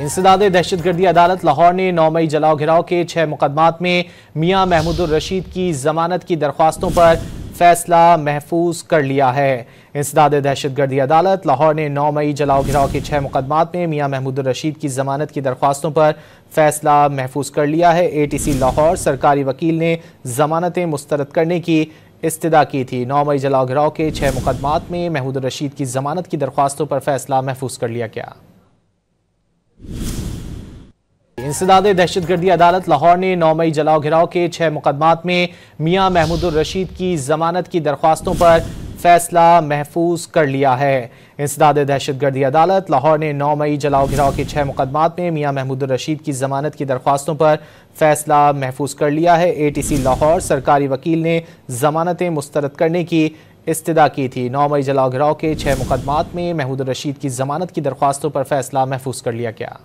इंसदाद दहशतगर्दी अदालत लाहौर ने 9 मई जलाओ घिराव के 6 मुकदमात में मियां महमूदुर रशीद की जमानत की दरख्वास्तों पर फैसला महफूज कर लिया है। इंसदाद दहशतगर्दी अदालत लाहौर ने 9 मई जलाओ घिराव के 6 मुकदमात में मियां महमूदुर रशीद की जमानत की दरख्वास्तों पर फैसला महफूज कर लिया है। ATC लाहौर सरकारी वकील ने जमानतें मुस्तरद करने की इस्तदा की थी। 9 मई जलाओ घिराव के 6 मुकदमात में महमूदुर रशीद की जमानत की दरख्वास्तों पर फैसला महफूज कर लिया गया। इंसदाद दहशतगर्दी अदालत लाहौर ने 9 मई जलाओ घिराव के 6 मुकदमात में मियां महमूदुर रशीद की जमानत की दरख्वास्तों पर फैसला महफूज कर लिया है। इंसदाद दहशतगर्दी अदालत लाहौर ने 9 मई जलाओ घिराव के 6 मुकदमात में मियां महमूदुर रशीद की जमानत की दरख्वास्तों पर फैसला महफूज कर लिया है। ATC लाहौर सरकारी वकील ने जमानतें मुस्तरद करने की इस्तदा की थी। 9 मई जलाओ घिराव के 6 मुकदमात में महमूदुर रशीद की जमानत की दरख्वास्तों पर फैसला महफूज कर लिया गया।